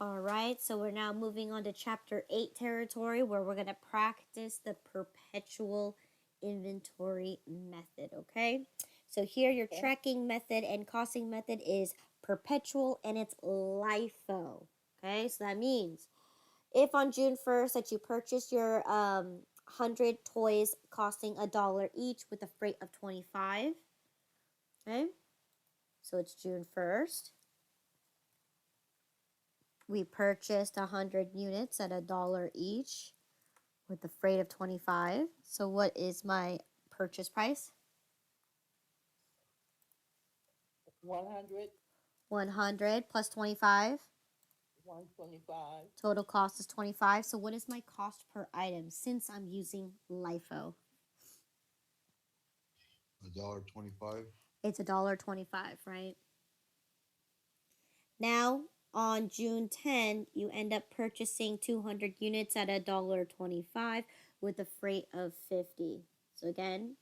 All right, so we're now moving on to Chapter 8 territory where we're going to practice the perpetual inventory method, okay? So here your tracking method and costing method is perpetual and it's LIFO, okay? So that means if on June 1st that you purchase your 100 toys costing $1 each with a freight of 25, okay? So it's June 1st. We purchased 100 units at $1 each with a freight of 25. So what is my purchase price? 100, 100 plus 25. 125. Total cost is 25. So what is my cost per item since I'm using LIFO? $1.25. It's $1.25, right? Now, on June 10, you end up purchasing 200 units at $1.25 with a freight of 50. So again,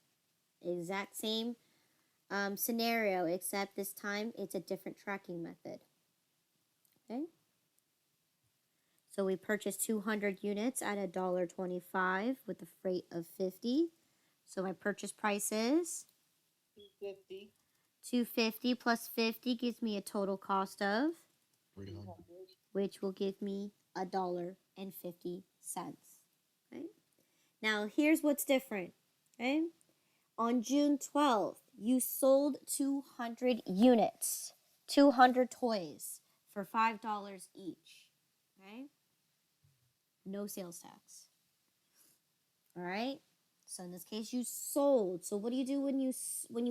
exact same scenario, except this time it's a different tracking method. Okay. So we purchased 200 units at $1.25 with a freight of 50. So my purchase price is 250. 250 plus 50 gives me a total cost of 300. which will give me $1.50. Okay. Now here's what's different. Okay. On June 12th, you sold 200 units, 200 toys for $5 each. Okay. No sales tax. All right. So in this case, you sold. So what do you do when you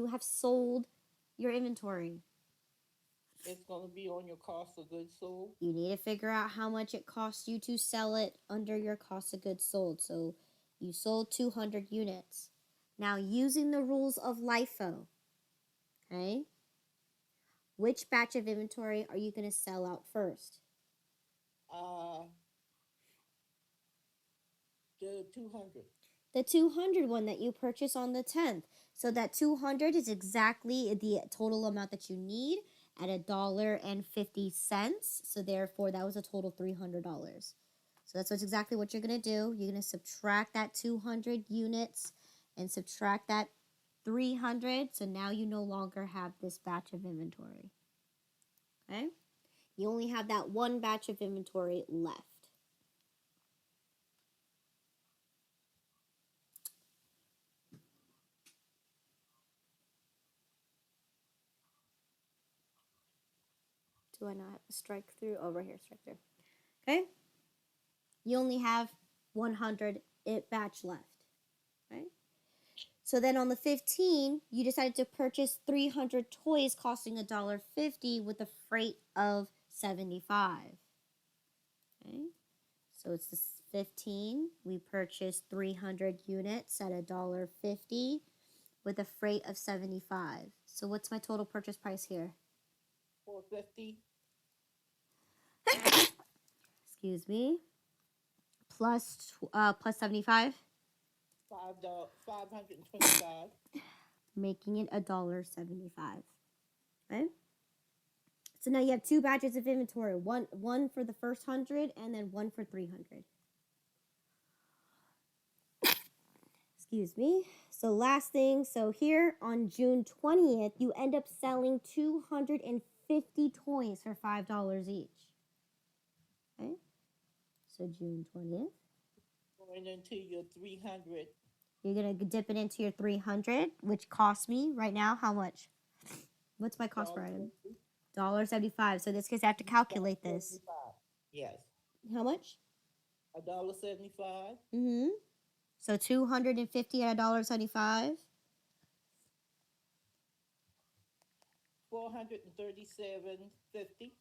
have sold your inventory? It's going to be on your cost of goods sold. You need to figure out how much it costs you to sell it under your cost of goods sold. So you sold 200 units. Now using the rules of LIFO, okay? Which batch of inventory are you going to sell out first? The 200. The 200 one that you purchased on the 10th. So that 200 is exactly the total amount that you need at $1.50. So therefore, that was a total $300. So that's exactly what you're going to do. You're going to subtract that 200 units and subtract that 300. So now you no longer have this batch of inventory. Okay? You only have that one batch of inventory left. Do I not have to strike through? Oh, right here, strike through. Okay? You only have 100 batch left. Okay? So then on the 15th, you decided to purchase 300 toys costing $1.50 with a freight of 75. Okay? So it's the 15. We purchased 300 units at $1.50 with a freight of 75. So what's my total purchase price here? 450. Excuse me. Plus 75. $525. Making it $1.75. Okay? So now you have two batches of inventory. One for the first 100 and then one for 300. Excuse me. So last thing, so here on June 20th, you end up selling 250 toys for $5 each. Okay? So June 20th. Going into your 300. You're going to dip it into your 300, which costs me right now how much? What's my cost per item? $1.75. So in this case, I have to calculate this. Yes. How much? $1.75. Mm-hmm. So 250 at $1.75. 437.50.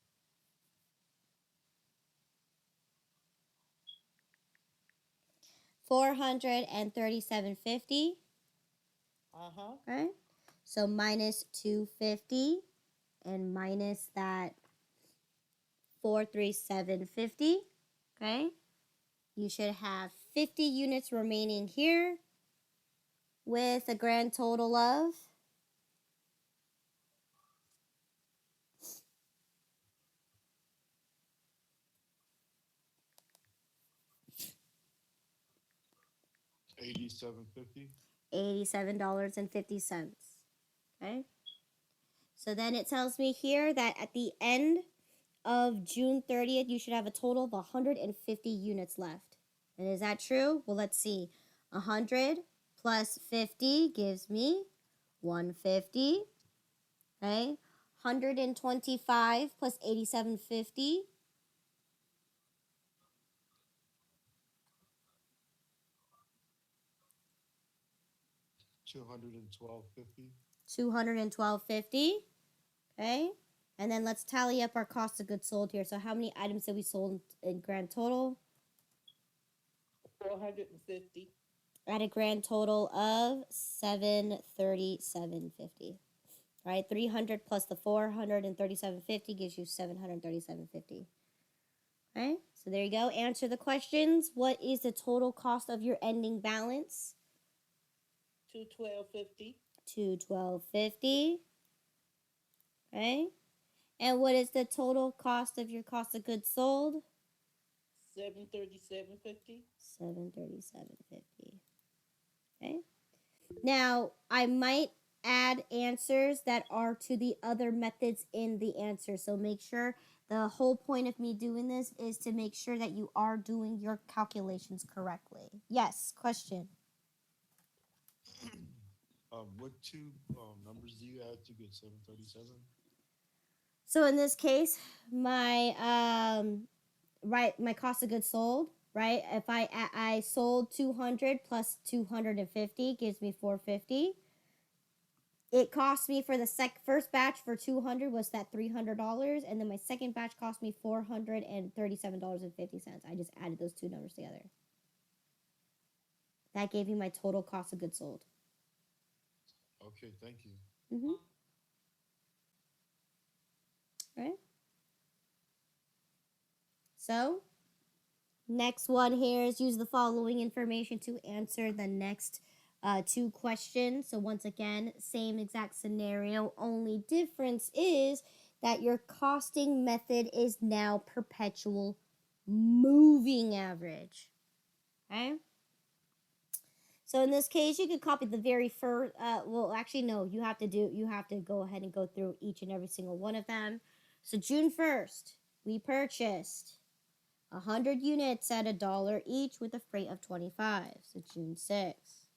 $437.50. Okay. So minus 250 and minus that 437.50. Okay. You should have 50 units remaining here with a grand total of $87.50. $87.50. Okay. So then it tells me here that at the end of June 30th, you should have a total of 150 units left. And is that true? Well, let's see. 100 plus 50 gives me 150. Okay. 125 plus 87.50. $212.50. 212.50. Okay. And then let's tally up our cost of goods sold here. So how many items did we sold in grand total? 450. At a grand total of 737.50. Right? 300 plus the 437.50 gives you 737.50. Okay? So there you go. Answer the questions. What is the total cost of your ending balance? 212.50. 212.50. Okay? And what is the total cost of your cost of goods sold? 737.50. 737.50. Okay? Now, I might add answers that are to the other methods in the answer. So make sure the whole point of me doing this is to make sure that you are doing your calculations correctly. Yes, question. What two numbers do you add to get 737? So in this case, my my cost of goods sold, right? If I sold 200 plus 250 gives me 450. It cost me for the first batch for 200 was that $300, and then my second batch cost me $437.50. I just added those two numbers together. That gave me my total cost of goods sold. Okay, thank you. Right? So, next one here is use the following information to answer the next two questions. So once again, same exact scenario, only difference is that your costing method is now perpetual moving average. Okay? So in this case, you could copy the very first, well, actually, no, you have to go ahead and go through each and every single one of them. So June 1st, we purchased 100 units at $1 each with a freight of 25. So June 6th,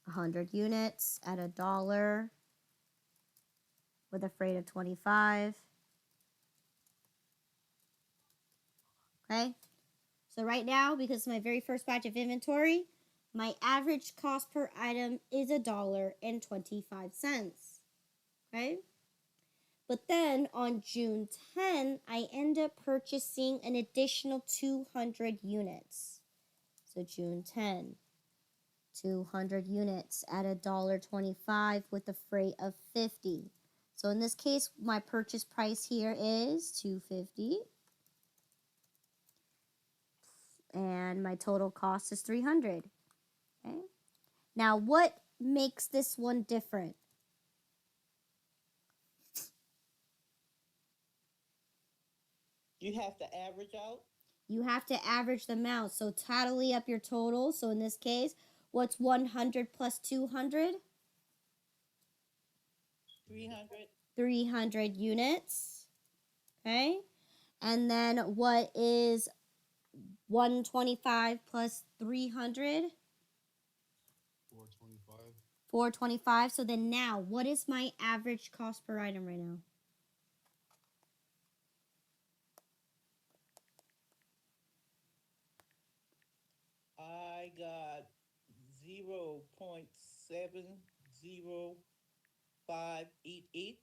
100 units at $1 with a freight of 25. Okay? So right now, because it's my very first batch of inventory, my average cost per item is $1.25. Okay? But then on June 10, I end up purchasing an additional 200 units. So June 10, 200 units at $1.25 with a freight of 50. So in this case, my purchase price here is $250. And my total cost is $300. Okay? Now, what makes this one different? You have to average out. You have to average them out. So tally up your total. So in this case, what's 100 plus 200? 300. 300 units. Okay? And then what is 125 plus 300? 425. 425. So then now, what is my average cost per item right now? I got 0.70588.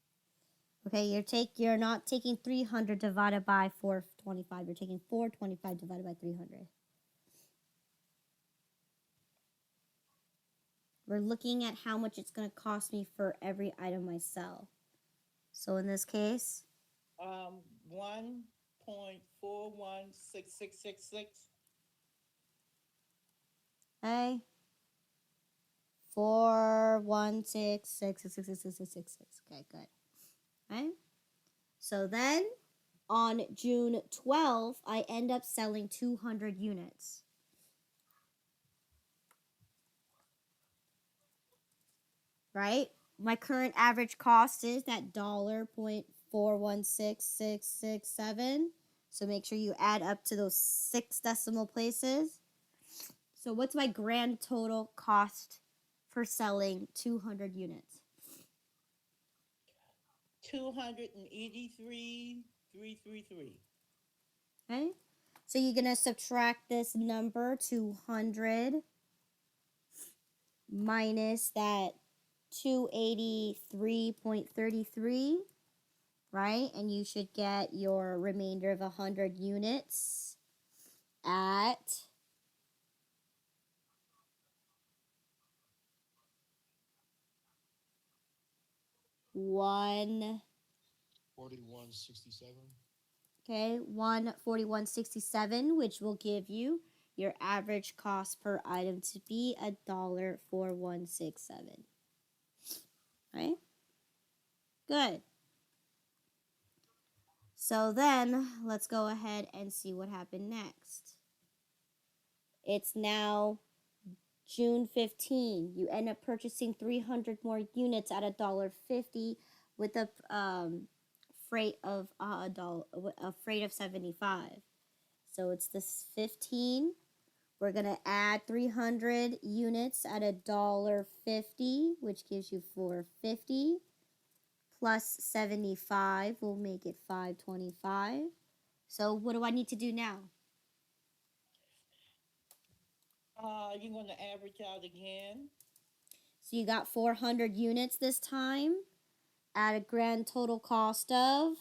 Okay, you're not taking 300 divided by 425. You're taking 425 divided by 300. We're looking at how much it's going to cost me for every item I sell. So in this case, 1.416666. okay, 416666666. Okay, good. Okay. So then on June 12th, I end up selling 200 units. right? My current average cost is that $.416667. So make sure you add up to those 6 decimal places. So what's my grand total cost for selling 200 units? 283,333. Okay? So you're going to subtract this number 200 minus that 283.33, right? And you should get your remainder of 100 units at one 4167. okay 141.67, which will give you your average cost per item to be $1.4167. Right? Good. So then let's go ahead and see what happened next. It's now June 15. You end up purchasing 300 more units at $1.50 with a freight of a freight of 75. So it's this 15. We're gonna add 300 units at $1.50, which gives you 450. Plus 75 will make it 525. So what do I need to do now? You're gonna average out again. So you got 400 units this time at a grand total cost of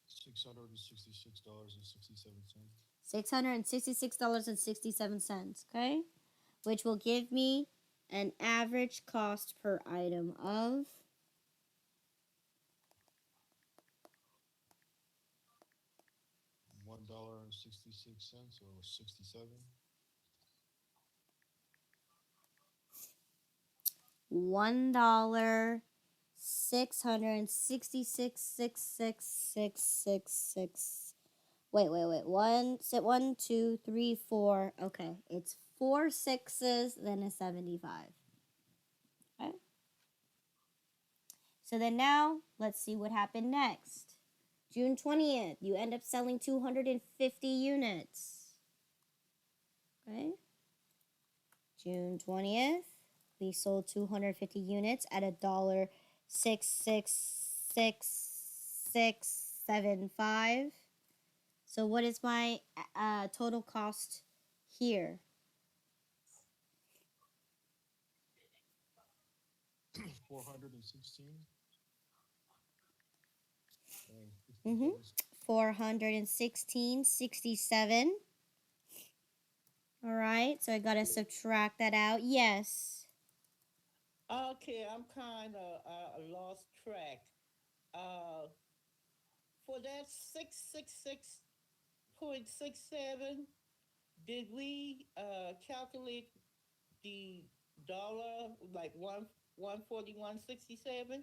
$666.67. $666.67, okay? Which will give me an average cost per item of $1.66 or 67. $1,666,666. Wait. One, two, three, four. Okay, it's 4 6s, then a 75. Okay. So then now, let's see what happened next. June 20th, you end up selling 250 units. Okay. June 20th, we sold 250 units at $1.66675. So what is my total cost here? 416. Mm-hmm. 416.67. All right, so I gotta subtract that out. Yes. Okay, I'm kind of lost track. Uh, for that 666.67, did we calculate the dollar like 141.67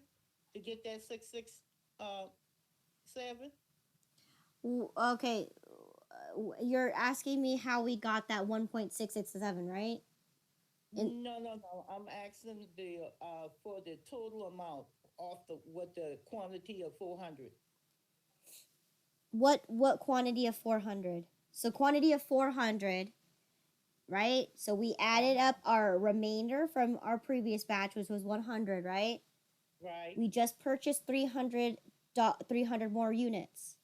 to get that 667? Okay, you're asking me how we got that 1.667, right? No. I'm asking the for the total amount off the with the quantity of 400. What quantity of 400? So quantity of 400, right? So we added Uh-huh. up our remainder from our previous batch, which was 100, right? Right, We just purchased 300 more units.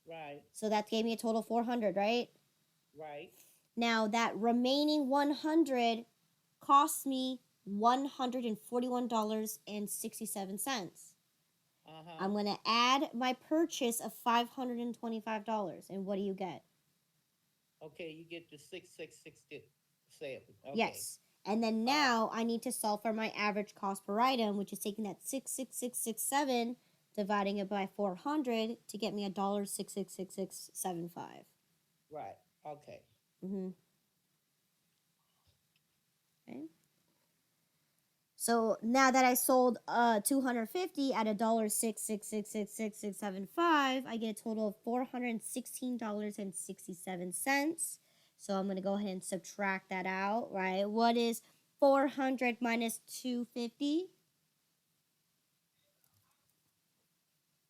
right, So that gave me a total 400, right? right. Now that remaining 100 cost me $141.67. Uh-huh. I'm going to add my purchase of $525. And what do you get? Okay, you get the 66667. Okay. Yes. And then Uh, now I need to solve for my average cost per item, which is taking that 66667, dividing it by 400 to get me $1.66675. right. Okay. Mm-hmm. Okay. So now that I sold 250 at $1.66666675, I get a total of $416.67. So I'm gonna go ahead and subtract that out, right? What is 400 minus 250?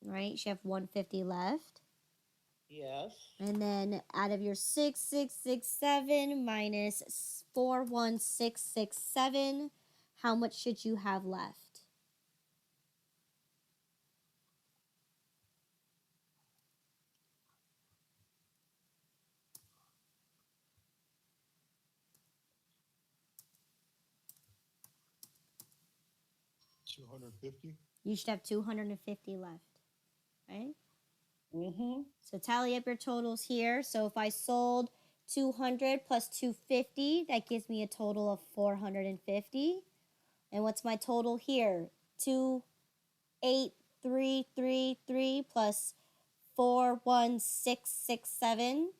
Right, you should have 150 left. Yes. And then out of your 6667 minus 41667, how much should you have left? $250. You should have 250 left, right? Mm-hmm. So tally up your totals here. So if I sold 200 plus 250, that gives me a total of 450. And what's my total here? 28333 plus 41667.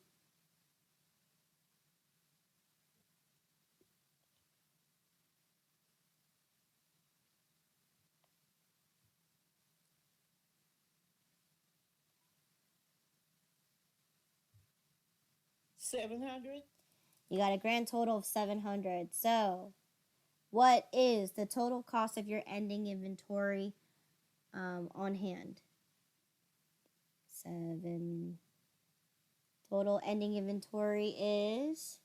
$700. You got a grand total of 700. So what is the total cost of your ending inventory on hand? 7. Total ending inventory is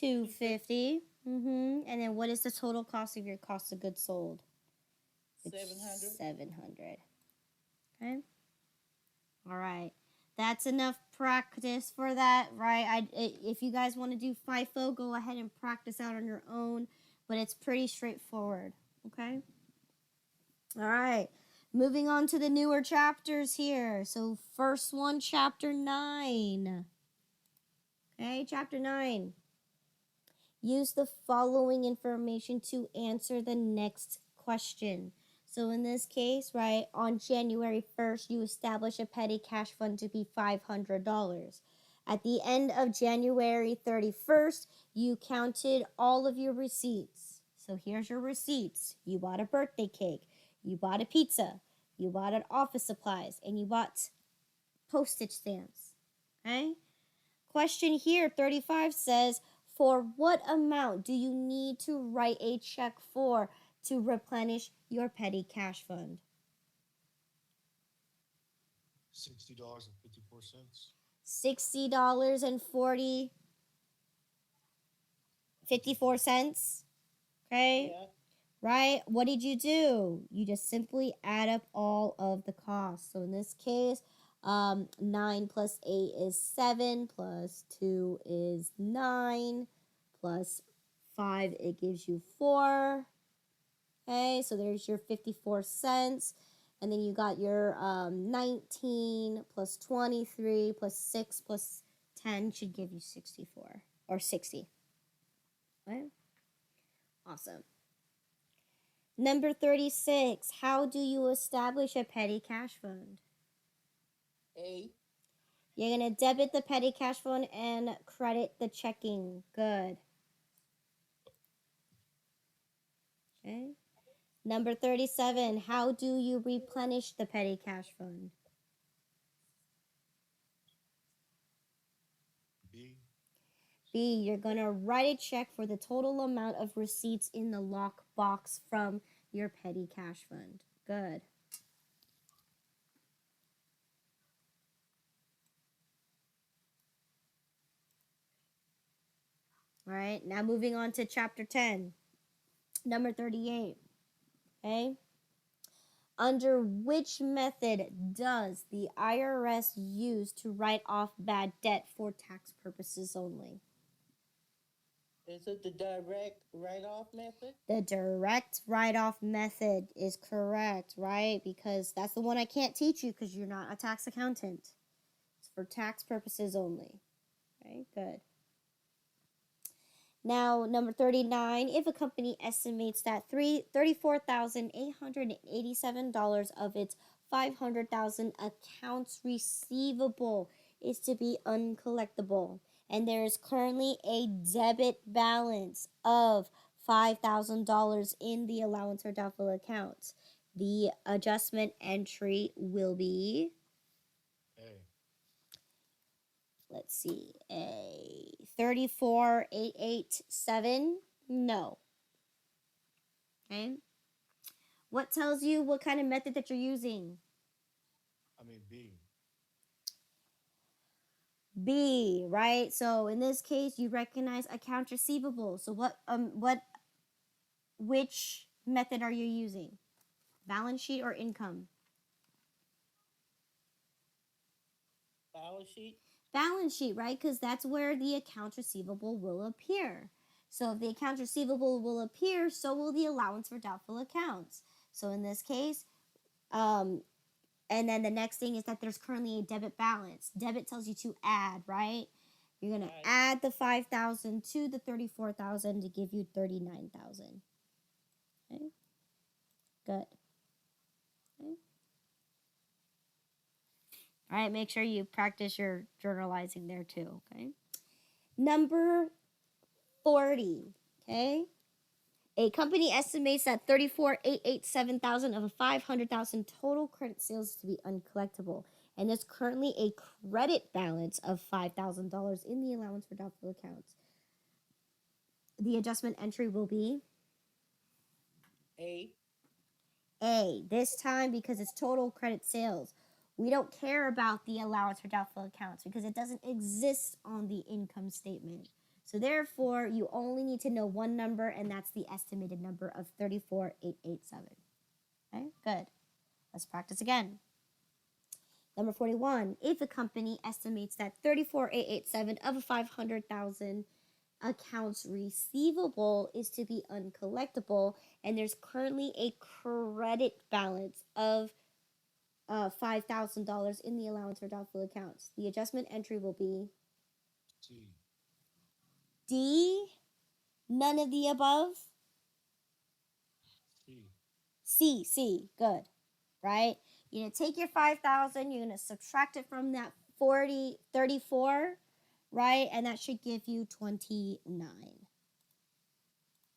$250. And then what is the total cost of your cost of goods sold? $700. 700. Okay. All right. That's enough practice for that, right? If you guys want to do FIFO, go ahead and practice out on your own, but it's pretty straightforward. Okay. All right. Moving on to the newer chapters here. So first one, chapter 9. Okay, chapter 9. Use the following information to answer the next question. So in this case, right, on January 1st, you establish a petty cash fund to be $500. At the end of January 31st, you counted all of your receipts. So here's your receipts. You bought a birthday cake, you bought a pizza, you bought an office supplies, and you bought postage stamps. Okay? Question here, 35 says, for what amount do you need to write a check for to replenish your petty cash fund? $60.54. $60.54. Okay? Yeah. Right? What did you do? You just simply add up all of the costs. So in this case, 9 plus 8 is 7, plus 2 is 9, plus 5, it gives you 4. Okay, so there's your 54 cents. And then you got your 19 plus 23 plus 6 plus 10 should give you 64 or 60. Right? Awesome. Number 36, how do you establish a petty cash fund? A. You're going to debit the petty cash fund and credit the checking. Good. Okay. Number 37, how do you replenish the petty cash fund? B, you're going to write a check for the total amount of receipts in the lock box from your petty cash fund. Good. All right, now moving on to chapter 10, number 38. Okay. Under which method does the IRS use to write off bad debt for tax purposes only? Is it the direct write-off method? The direct write-off method is correct, right? Because that's the one I can't teach you because you're not a tax accountant. It's for tax purposes only. Okay, good. Now, number 39, if a company estimates that $34,887 of its $500,000 accounts receivable is to be uncollectible, and there is currently a debit balance of $5,000 in the allowance for doubtful accounts. The adjustment entry will be, A. let's see, a 34,887. No. Okay. What tells you what kind of method that you're using? I mean B. B, right? So in this case, you recognize accounts receivable. So which method are you using? Balance sheet or income? Balance sheet. Balance sheet, right? Because that's where the accounts receivable will appear. So if the accounts receivable will appear, so will the allowance for doubtful accounts. So in this case, and then the next thing is that there's currently a debit balance. Debit tells you to add, right? You're gonna Right. add the 5,000 to the 34,000 to give you 39,000. Okay, good. Okay. All right, make sure you practice your journalizing there too. Okay. Number 40. Okay. A company estimates that 34,887,000 of a 500,000 total credit sales to be uncollectible, and there's currently a credit balance of $5,000 in the allowance for doubtful accounts. The adjustment entry will be A. A. This time, because it's total credit sales, we don't care about the allowance for doubtful accounts because it doesn't exist on the income statement. So therefore, you only need to know one number, and that's the estimated number of 34,887. Okay, good. Let's practice again. Number 41. If a company estimates that 34,887 of a 500,000 accounts receivable is to be uncollectible, and there's currently a credit balance of $5,000 in the allowance for doubtful accounts, the adjustment entry will be C. D. None of the above. C. C. Good. Right? You're going to take your 5,000, you're going to subtract it from that 34, right? And that should give you 29.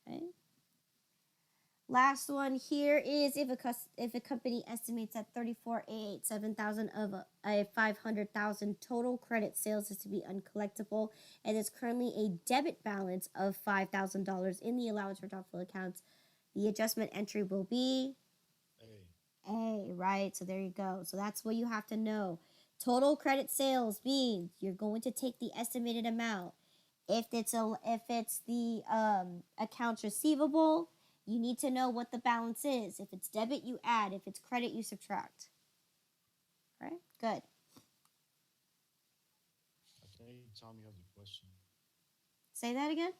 Okay. Last one here is if a company estimates that 34,887,000 of a 500,000 total credit sales is to be uncollectible, and there's currently a debit balance of $5,000 in the allowance for doubtful accounts, the adjustment entry will be A. A, right? So there you go. So that's what you have to know. Total credit sales means you're going to take the estimated amount. If it's the accounts receivable, you need to know what the balance is. If it's debit, you add. If it's credit, you subtract. All right? Good. I think Tommy has a question. Say that again.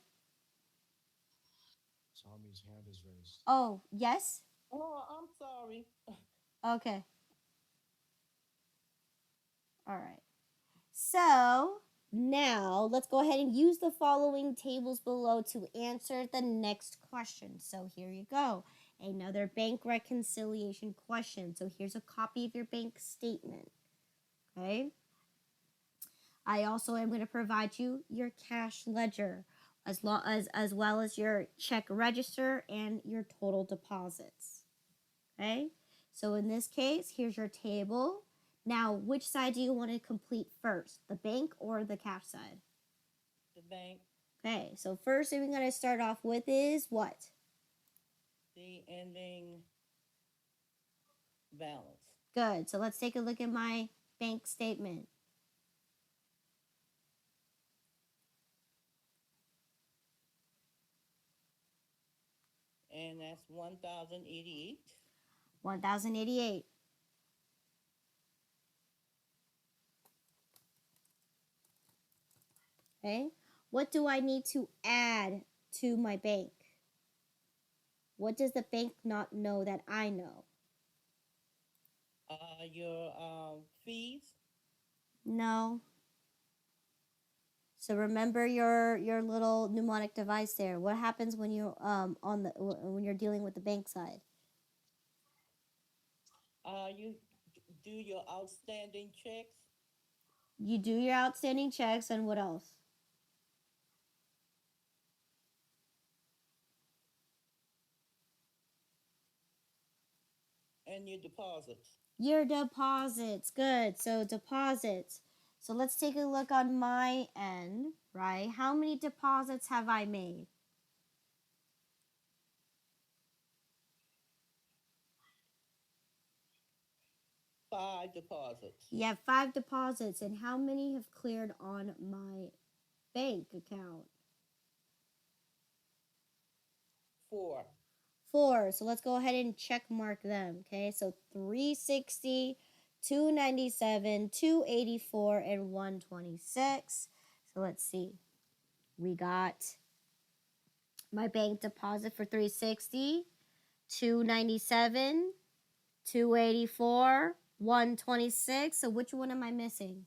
Tommy's hand is raised. Oh, yes? Oh, I'm sorry. Okay. All right. So now let's go ahead and use the following tables below to answer the next question. So here you go. Another bank reconciliation question. So here's a copy of your bank statement. Okay. I also am going to provide you your cash ledger as well as your check register and your total deposits. Okay? So in this case, here's your table. Now, which side do you want to complete first? The bank or the cash side? The bank. Okay, so first thing we're going to start off with is what? The ending balance. Good. So let's take a look at my bank statement. And that's 1,088. 1,088. Okay. What do I need to add to my bank? What does the bank not know that I know? Your fees. No. So remember your little mnemonic device there. What happens when you when you're dealing with the bank side? You do your outstanding checks. You do your outstanding checks and what else? And your deposits. Your deposits. Good. So deposits. So let's take a look on my end, right? How many deposits have I made? Five deposits. You have 5 deposits, and how many have cleared on my bank account? 4. 4. So let's go ahead and check mark them. Okay, so 360, 297, 284, and 126. So let's see. We got my bank deposit for 360, 297, 284, 126. So which one am I missing?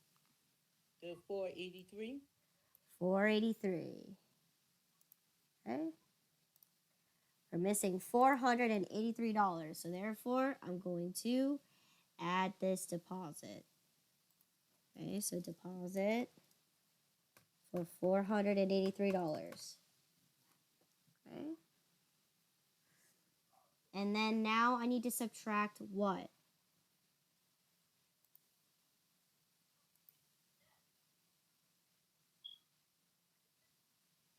The 483. 483. Okay. We're missing $483. So therefore, I'm going to add this deposit. Okay, so deposit for $483. Okay. And then now I need to subtract what?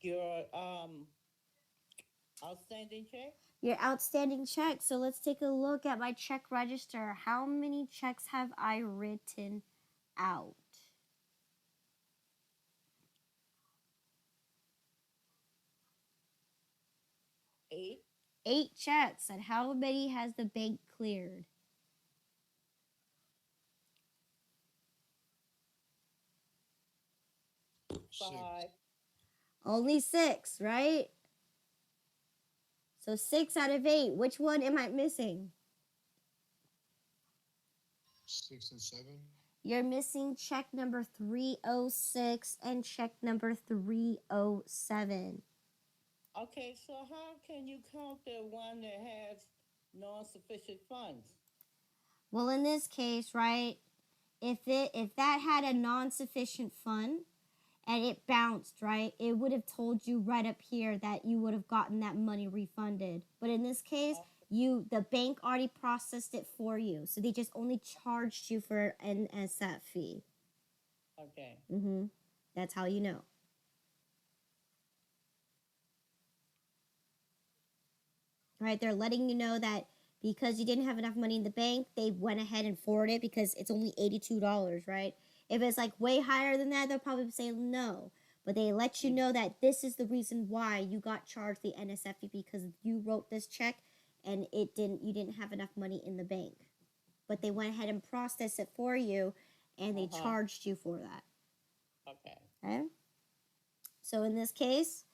Your outstanding check. Your outstanding check. So let's take a look at my check register. How many checks have I written out? 8. 8 checks. And how many has the bank cleared? 5. Only 6, right? So 6 out of 8. Which one am I missing? 6 and 7. You're missing check number 306 and check number 307. Okay, so how can you count the one that has non-sufficient funds? Well, in this case, right, if that had a non-sufficient fund and it bounced, right, it would have told you right up here that you would have gotten that money refunded. But in this case, the bank already processed it for you, so they just only charged you for an NSF fee. Okay. That's how you know. Right, they're letting you know that because you didn't have enough money in the bank, they went ahead and forwarded it because it's only $82, right? If it's like way higher than that, they'll probably say no. But they let you know that this is the reason why you got charged the NSF fee, because you wrote this check and you didn't have enough money in the bank. But they went ahead and processed it for you and they charged you for that. Okay? So in this case,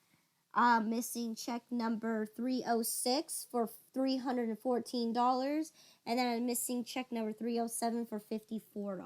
missing check number 306 for $314, and then I'm missing check number 307 for $54.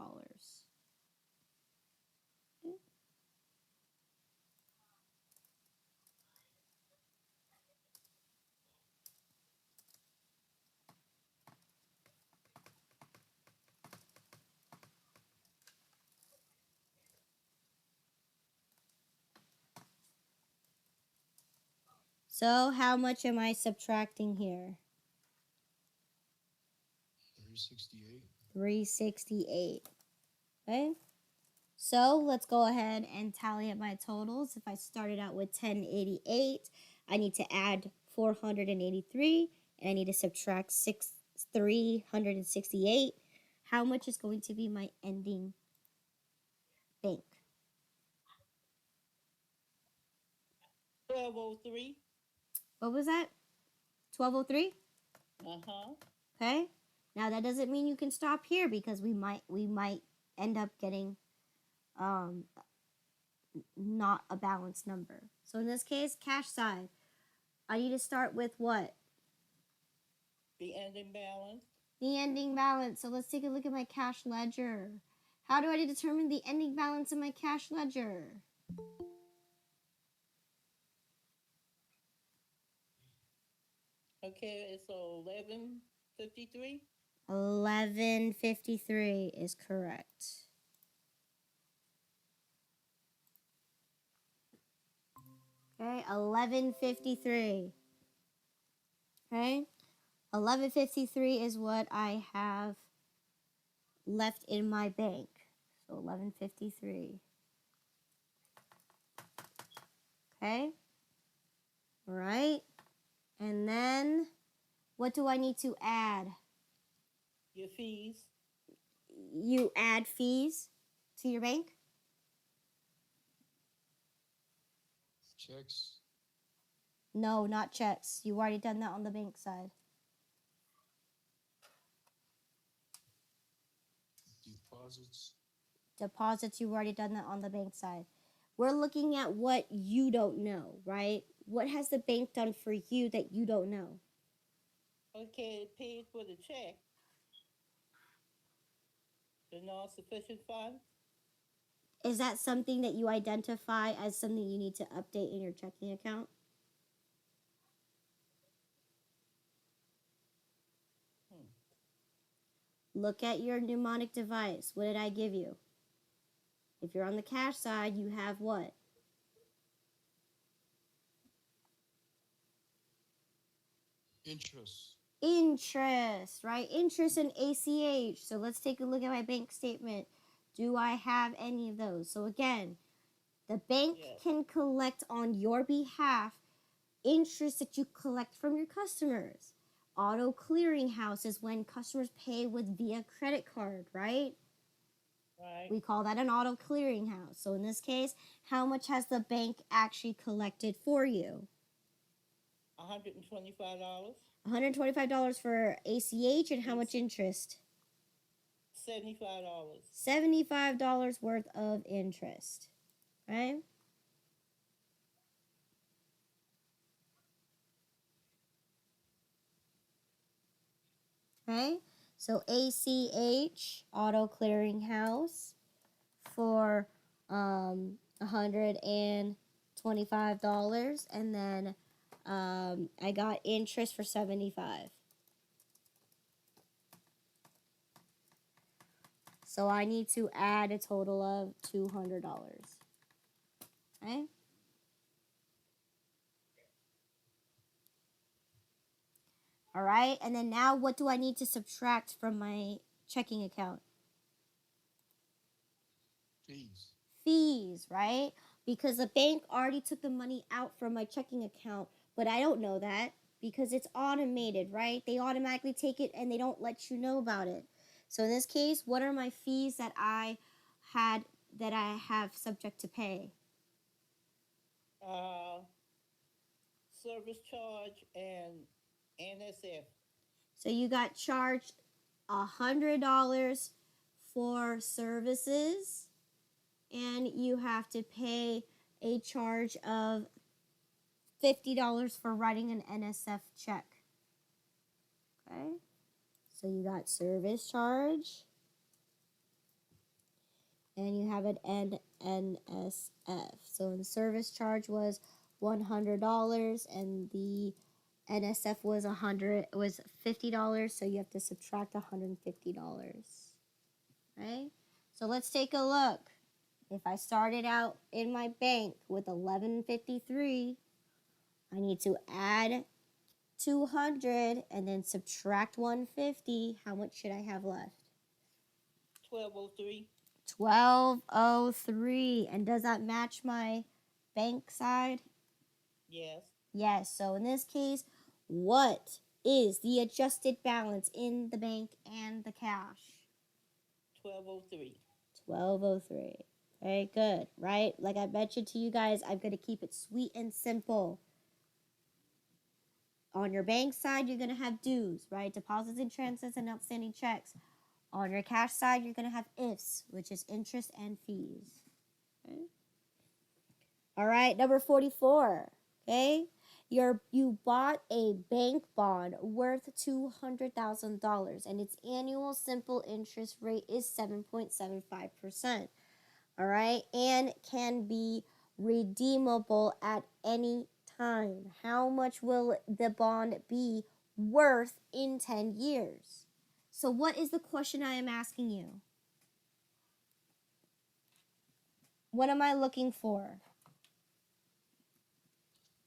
So how much am I subtracting here? 368. 368. Okay? So let's go ahead and tally up my totals. If I started out with 1088, I need to add 483, and I need to subtract 368. How much is going to be my ending bank? 1203. What was that? 1203? Okay. Now that doesn't mean you can stop here, because we might end up getting not a balanced number. So in this case, cash side, I need to start with what? The ending balance. The ending balance. So let's take a look at my cash ledger. How do I determine the ending balance in my cash ledger? Okay, it's 1153. 1153 is correct. Okay, 1153. Okay, 1153 is what I have left in my bank. So 1153. Okay? All right. And then what do I need to add? Your fees. You add fees to your bank? Checks, No, not checks. You already done that on the bank side. deposits, Deposits, you've already done that on the bank side. We're looking at what you don't know, right? What has the bank done for you that you don't know? Okay, it paid for the check. The non-sufficient funds. Is that something that you identify as something you need to update in your checking account? Look at your mnemonic device. What did I give you? If you're on the cash side, you have what? interest, Interest, right? Interest and ACH. So let's take a look at my bank statement. Do I have any of those? So again, the bank Yes. can collect on your behalf interest that you collect from your customers. Auto clearinghouse is when customers pay with via credit card, right? Right. We call that an auto clearinghouse. So in this case, how much has the bank actually collected for you? $125. $125 for ACH, and how much interest? $75. $75 worth of interest, right? Okay, so ACH, auto clearinghouse, for $125, and then I got interest for $75. So I need to add a total of $200. Okay? All right, and then now what do I need to subtract from my checking account? fees, Fees, right? Because the bank already took the money out from my checking account, but I don't know that because it's automated, right? They automatically take it and they don't let you know about it. So in this case, what are my fees that I have subject to pay? Service charge and NSF. So you got charged $100 for services, and you have to pay a charge of $50 for writing an NSF check. Okay, so you got service charge, and you have an NSF. So the service charge was $100, and the NSF was $50. So you have to subtract $150. Right? So let's take a look. If I started out in my bank with 1153, I need to add 200 and then subtract 150. How much should I have left? 1203. 1203. And does that match my bank side? Yes. Yes. So in this case, what is the adjusted balance in the bank and the cash? 1203. 1203. Very good, right? Like I mentioned to you guys, I'm going to keep it sweet and simple. On your bank side, you're going to have dues, right? Deposits and transfers and outstanding checks. On your cash side, you're going to have IFs, which is interest and fees. Okay? All right, number 44. Okay? You bought a bank bond worth $200,000, and its annual simple interest rate is 7.75%. All right, and can be redeemable at any time. How much will the bond be worth in 10 years? So what is the question I am asking you? What am I looking for?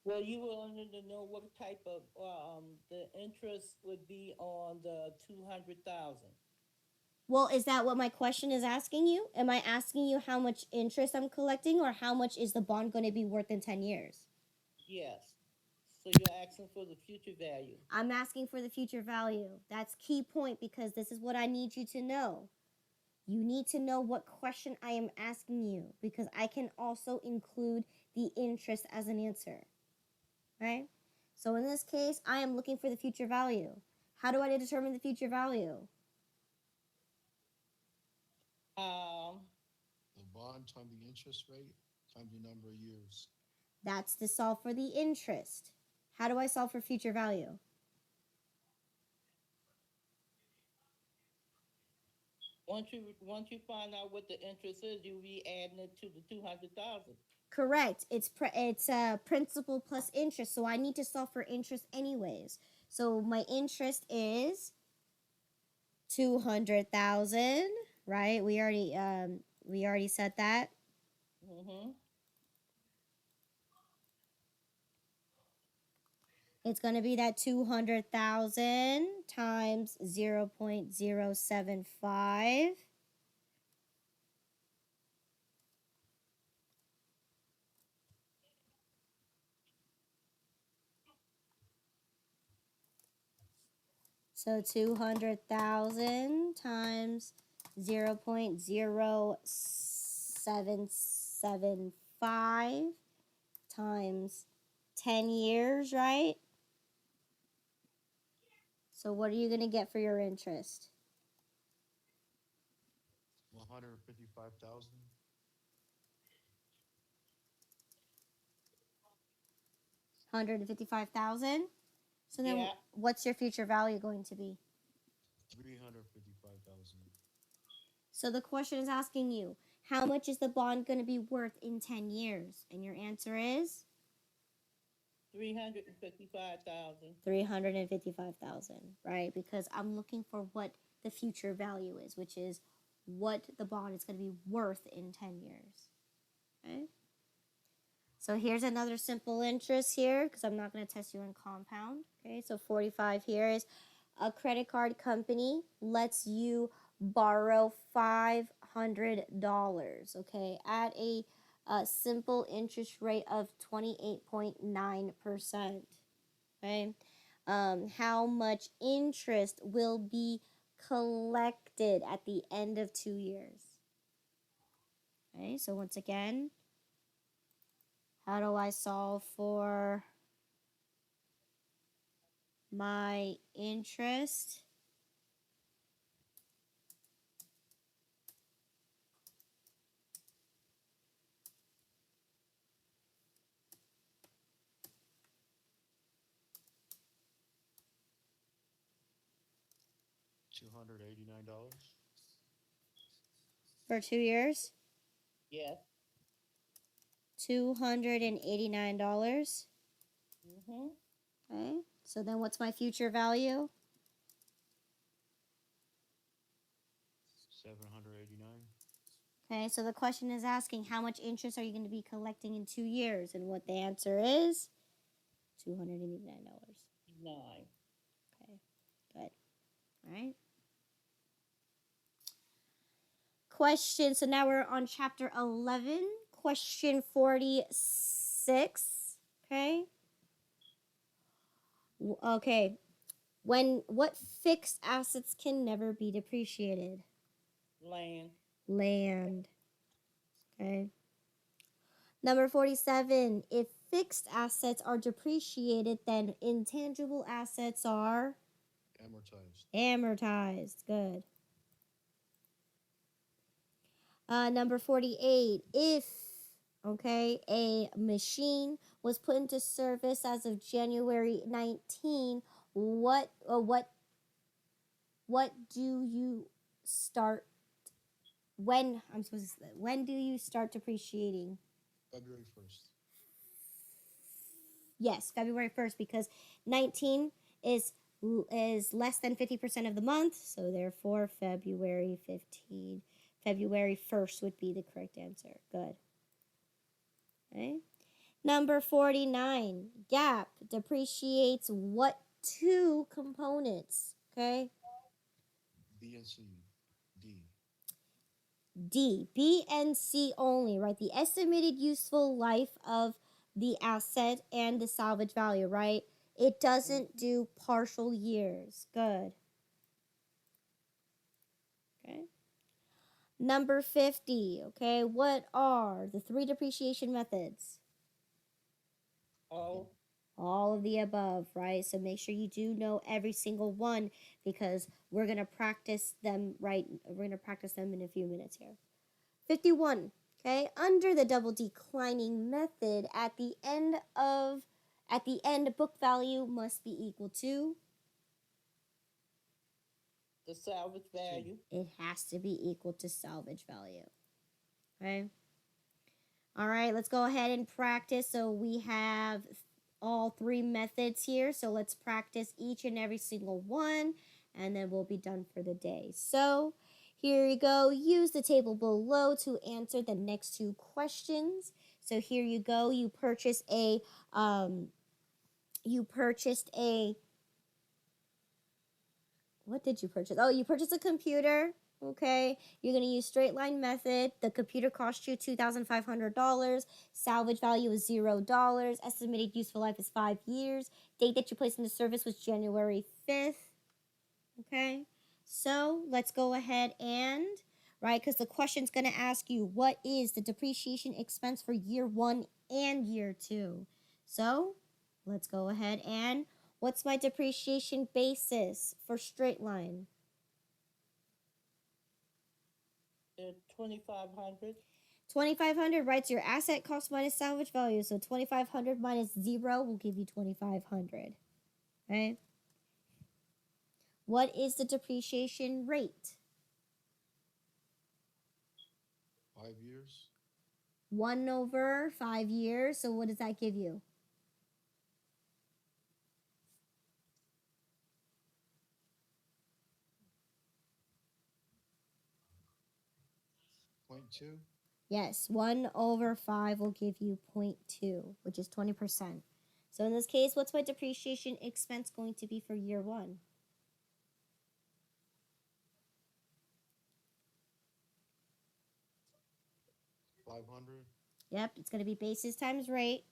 Well, you wanted to know what type of the interest would be on the 200,000. Well, is that what my question is asking you? Am I asking you how much interest I'm collecting or how much is the bond going to be worth in 10 years? Yes. So you're asking for the future value. I'm asking for the future value. That's key point because this is what I need you to know. You need to know what question I am asking you because I can also include the interest as an answer. Right? So in this case, I am looking for the future value. How do I determine the future value? Um, The bond times the interest rate times the number of years. That's to solve for the interest. How do I solve for future value? once you find out what the interest is, you'll be adding it to the 200,000. Correct. It's principal plus interest. So I need to solve for interest anyways. So my interest is 200,000, right? We already said that. Mm-hmm. It's going to be that 200,000 times 0.075. So 200,000 times 0.0775 times 10 years, right? So what are you going to get for your interest? 155,000. 155,000. So then Yeah. what's your future value going to be? 355,000. So the question is asking you, how much is the bond going to be worth in 10 years? And your answer is 355,000. 355,000, right? Because I'm looking for what the future value is, which is what the bond is going to be worth in 10 years. Okay? So here's another simple interest here because I'm not going to test you in compound. Okay, so 45 here is a credit card company lets you borrow $500, okay, at a simple interest rate of 28.9%. Okay, how much interest will be collected at the end of 2 years? Okay, so once again, how do I solve for my interest? $289. For 2 years? Yes. $289. Mm-hmm. Okay, so then what's my future value? 789. Okay, so the question is asking how much interest are you going to be collecting in 2 years? And what the answer is $289. 9. Okay, good. All right. Question, so now we're on chapter 11, question 46. Okay. Okay. What fixed assets can never be depreciated? Land. Land. Okay. Number 47. If fixed assets are depreciated, then intangible assets are Amortized. amortized. Good. Number 48. If a machine was put into service as of January 19, what do you start when do you start depreciating? February 1st. Yes, February 1st, because 19 is less than 50% of the month, so therefore February 1st would be the correct answer. Good. Okay. Number 49, GAAP depreciates what two components? Okay, B and C. D. D, B and C only, right? The estimated useful life of the asset and the salvage value, right? It doesn't do partial years. Good. Okay. Number 50, okay? What are the three depreciation methods? All. All of the above, right? So make sure you do know every single one because we're going to practice them, right? We're going to practice them in a few minutes here. 51, okay? Under the double declining method, at the end, book value must be equal to, The salvage value. it has to be equal to salvage value. Okay? All right, let's go ahead and practice. So we have all three methods here. So let's practice each and every single one, and then we'll be done for the day. So here you go. Use the table below to answer the next two questions. So here you go. You purchased a what did you purchase? Oh, you purchased a computer. Okay, you're going to use straight line method. The computer cost you $2,500. Salvage value is $0. Estimated useful life is 5 years. Date that you placed into service was January 5th. Okay, so let's go ahead and, right, because the question's going to ask you, what is the depreciation expense for year 1 and year 2? So let's go ahead and, what's my depreciation basis for straight line? 2,500. 2,500, right? So your asset cost minus salvage value. So 2,500 minus 0 will give you 2,500. Right? What is the depreciation rate? 5 years. 1 over 5 years. So what does that give you? 0.2. Yes, 1 over 5 will give you 0.2, which is 20%. So in this case, what's my depreciation expense going to be for year 1? 500. Yep, it's going to be basis times rate,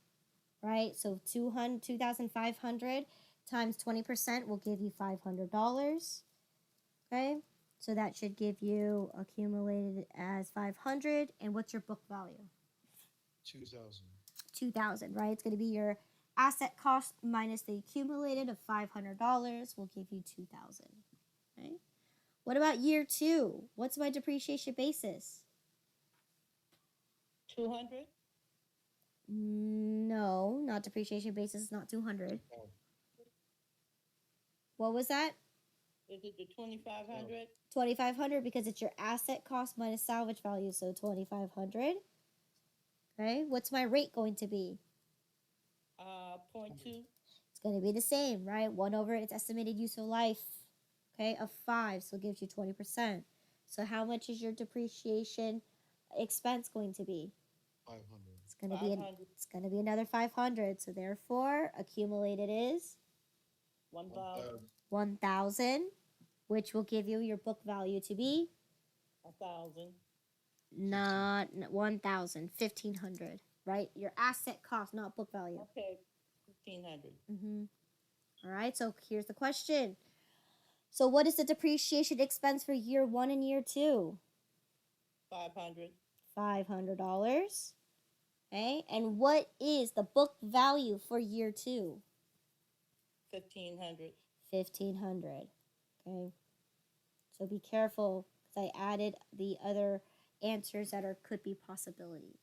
right? So 2,500 times 20% will give you $500. Okay, so that should give you accumulated as 500. And what's your book value? 2,000. 2,000, right? It's going to be your asset cost minus the accumulated of $500 will give you 2,000. Okay. What about year 2? What's my depreciation basis? 200. No, not depreciation basis, not 200. What was that? Is it the 2,500? 2,500 because it's your asset cost minus salvage value, so 2,500. Okay, what's my rate going to be? 0.2. It's going to be the same, right? 1 over its estimated useful life, okay, of 5, so it gives you 20%. So how much is your depreciation expense going to be? 500. It's going to be another 500. So therefore, accumulated is 1,000. 1,000, which will give you your book value to be 1,000. not 1,000, 1,500, right? Your asset cost, not book value. Okay, 1,500. All right, so here's the question. So what is the depreciation expense for year 1 and year 2? 500. $500. Okay, and what is the book value for year 2? 1,500. 1,500. Okay, so be careful because I added the other answers that could be possibilities.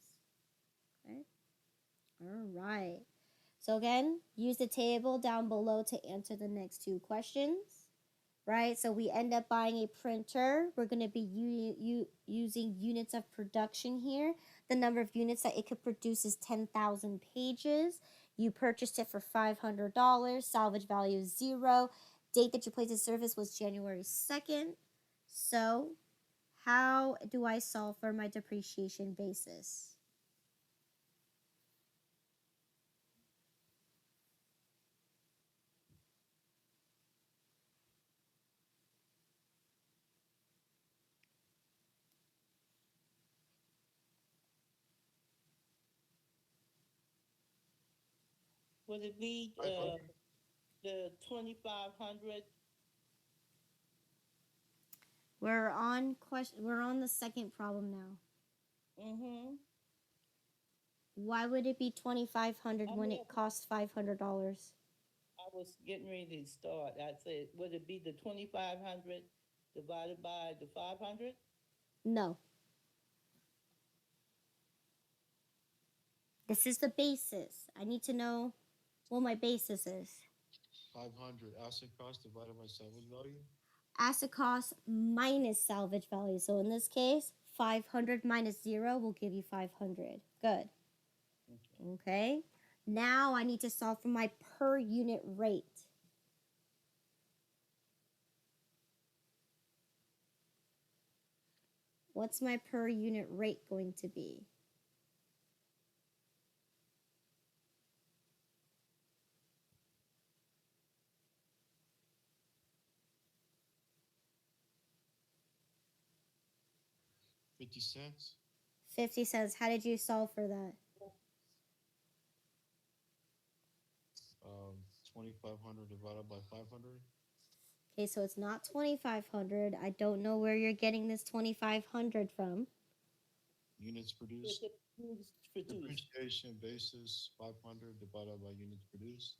Okay, all right. So again, use the table down below to answer the next two questions. Right, so we end up buying a printer. We're going to be using units of production here. The number of units that it could produce is 10,000 pages. You purchased it for $500. Salvage value is 0. Date that you placed in service was January 2nd. So how do I solve for my depreciation basis? Would it be, 500. the 2,500? We're on the second problem now. Mm-hmm. Why would it be 2,500 when it costs $500? I was getting ready to start. I said, would it be the 2,500 divided by the 500? No. This is the basis. I need to know what my basis is. 500 asset cost divided by salvage value. Asset cost minus salvage value. So in this case, 500 minus 0 will give you 500. Good. Okay. Okay. Now I need to solve for my per unit rate. What's my per unit rate going to be? $0.50. 50 cents. How did you solve for that? 2,500 divided by 500. Okay, so it's not 2,500. I don't know where you're getting this 2,500 from. Units produced. Produced. Depreciation basis 500 divided by units produced.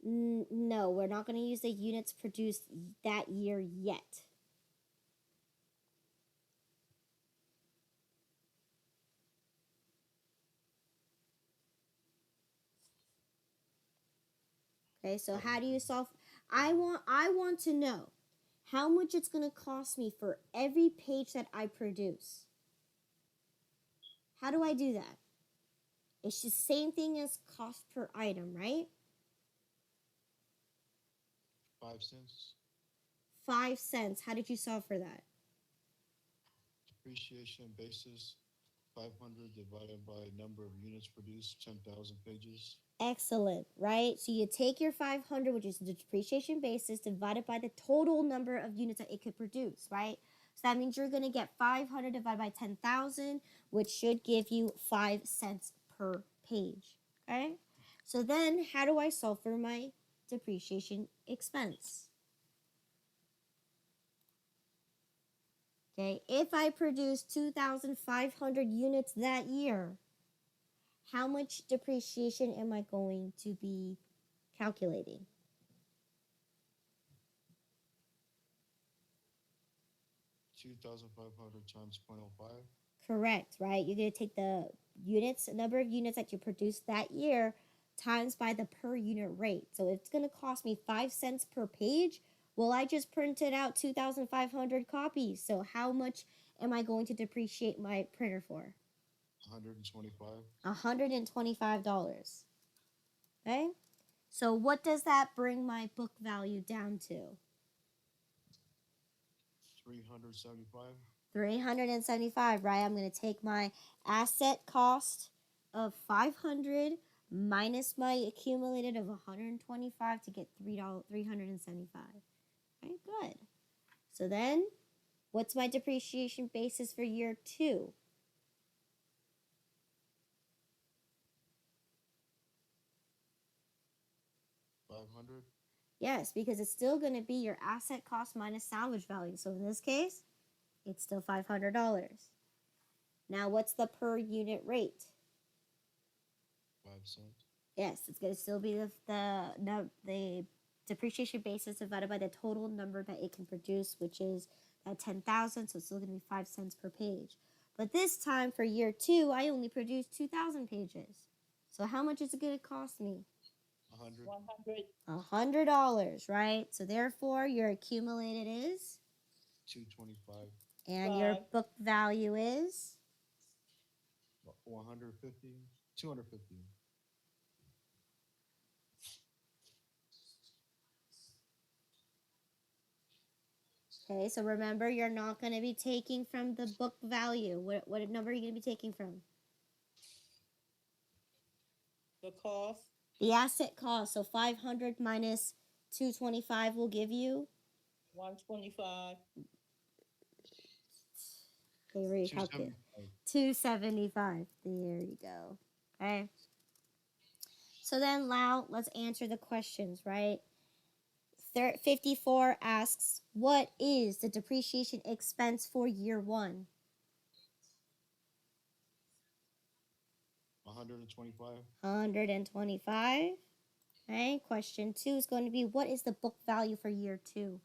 No, we're not going to use the units produced that year yet. Okay, so how do you solve? I want to know how much it's going to cost me for every page that I produce. How do I do that? It's the same thing as cost per item, right? 5 cents. 5 cents. How did you solve for that? Depreciation basis 500 divided by number of units produced, 10,000 pages. Excellent, right? So you take your 500, which is the depreciation basis, divided by the total number of units that it could produce, right? So that means you're going to get 500 divided by 10,000, which should give you 5 cents per page, okay? So then how do I solve for my depreciation expense? Okay, if I produce 2,500 units that year, how much depreciation am I going to be calculating? 2,500 times 0.05. Correct, right? You're going to take the number of units that you produced that year, times by the per unit rate. So it's going to cost me 5 cents per page. Well, I just printed out 2,500 copies. So how much am I going to depreciate my printer for? 125. $125. Okay? So what does that bring my book value down to? 375. 375, right? I'm going to take my asset cost of 500 minus my accumulated of 125 to get $375. Okay, good. So then, what's my depreciation basis for year 2? $500. Yes, because it's still going to be your asset cost minus salvage value. So in this case, it's still $500. Now, what's the per unit rate? 5 cents. Yes, it's going to still be the depreciation basis divided by the total number that it can produce, which is 10,000. So it's still going to be 5 cents per page. But this time for year 2, I only produced 2,000 pages. So how much is it going to cost me? 100. 100. $100, right? So therefore, your accumulated is, 225. and your book value is. 150. 250. Okay, so remember, you're not going to be taking from the book value. What number are you going to be taking from? The cost. The asset cost. So 500 minus 225 will give you. 125. Okay, where you calculate. 275. 275. There you go. Okay. So then now let's answer the questions, right? 54 asks, what is the depreciation expense for year 1? 125. 125. Okay, question 2 is going to be, what is the book value for year 2?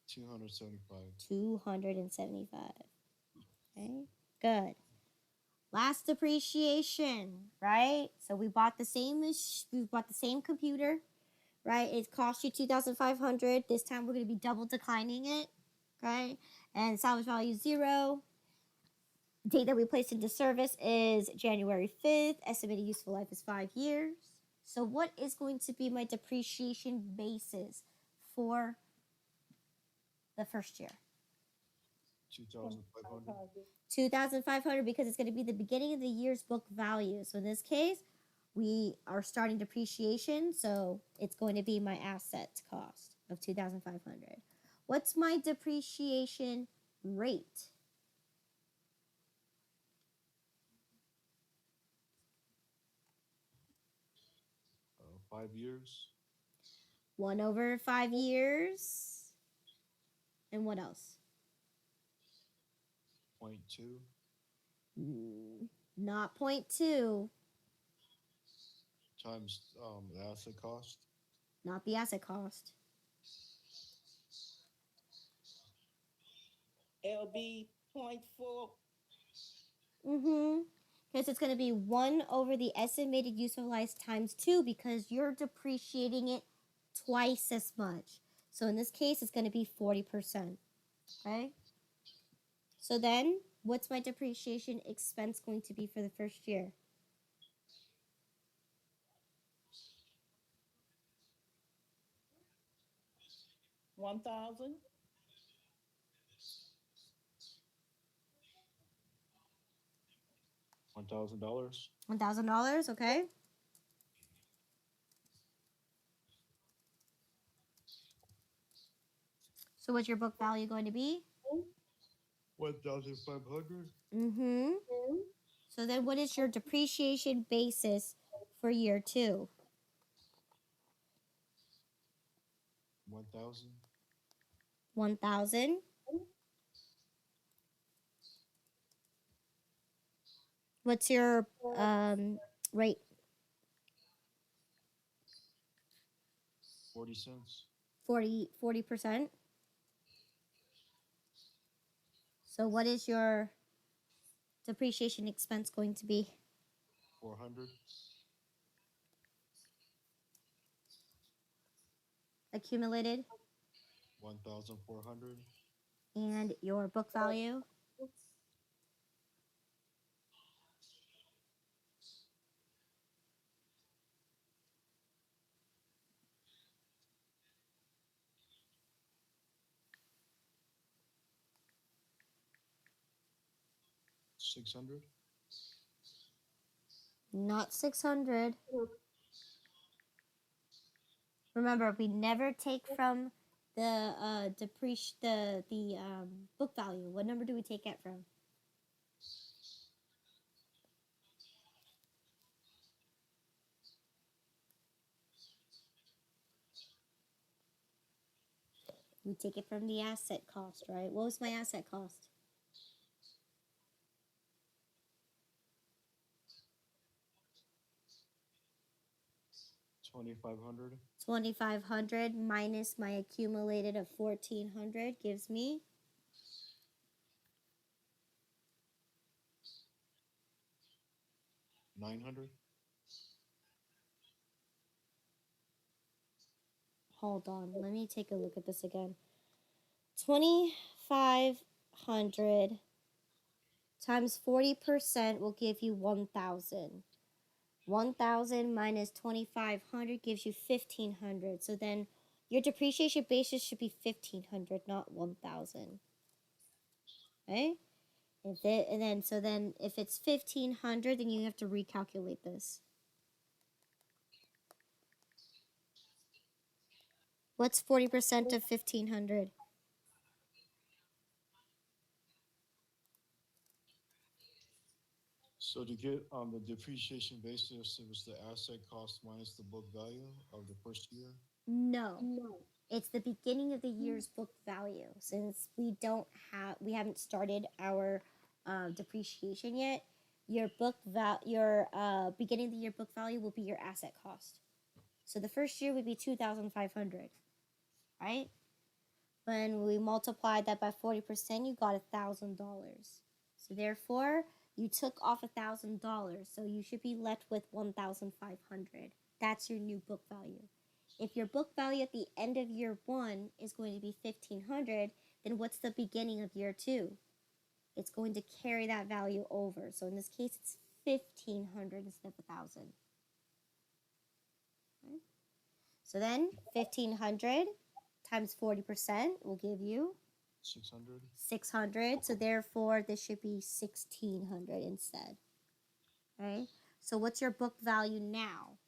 275. 275. Okay, good. Last depreciation, right? So we bought the same computer, right? It cost you 2,500. This time we're going to be double declining it, okay? And salvage value 0. Date that we placed into service is January 5th. Estimated useful life is 5 years. So what is going to be my depreciation basis for the first year? 2,500. 2,500 because it's going to be the beginning of the year's book value. So in this case, we are starting depreciation, so it's going to be my asset cost of 2,500. What's my depreciation rate? 5 years. 1 over 5 years. And what else? 0.2. Not 0.2. Times the asset cost. Not the asset cost. LB 0.4. Because it's going to be 1 over the estimated useful life times 2 because you're depreciating it twice as much. So in this case, it's going to be 40%. Okay? So then, what's my depreciation expense going to be for the first year? $1,000. $1,000. $1,000, okay? So what's your book value going to be? 1,500. So then what is your depreciation basis for year 2? 1,000. 1,000. What's your rate? 40 cents. 40%. So what is your depreciation expense going to be? 400. Accumulated. 1,400. And your book value? $600. Not 600. Remember, we never take from the book value. What number do we take it from? We take it from the asset cost, right? What was my asset cost? 2,500. 2,500 minus my accumulated of 1,400 gives me 900. Hold on, let me take a look at this again. 2,500 times 40% will give you 1,000. 1,000 minus 2,500 gives you 1,500. So then your depreciation basis should be 1,500, not 1,000. Okay? And then if it's 1,500, then you have to recalculate this. What's 40% of 1,500? So to get on the depreciation basis, it was the asset cost minus the book value of the first year? No. It's the beginning of the year's book value. Since we haven't started our depreciation yet, your beginning of the year book value will be your asset cost. So the first year would be 2,500, right? When we multiplied that by 40%, you got $1,000. So therefore, you took off $1,000, so you should be left with 1,500. That's your new book value. If your book value at the end of year 1 is going to be 1,500, then what's the beginning of year 2? It's going to carry that value over. So in this case, it's 1,500 instead of 1,000. Okay. So then 1,500 times 40% will give you 600? 600. So therefore, this should be 1,600 instead. Okay. So what's your book value now?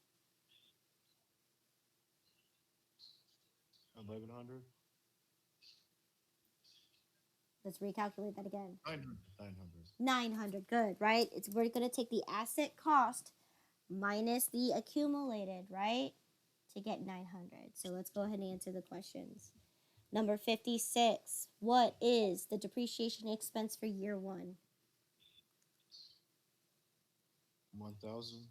1100? Let's recalculate that again. 900. 900. Good, right? We're going to take the asset cost minus the accumulated, right? To get 900. So let's go ahead and answer the questions. Number 56. What is the depreciation expense for year 1? 1000?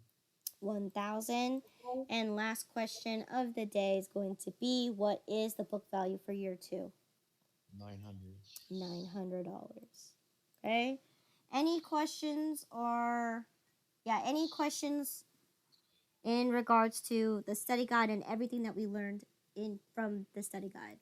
1,000. And last question of the day is going to be, what is the book value for year 2? 900. $900. Okay? Any questions any questions in regards to the study guide and everything that we learned from the study guide?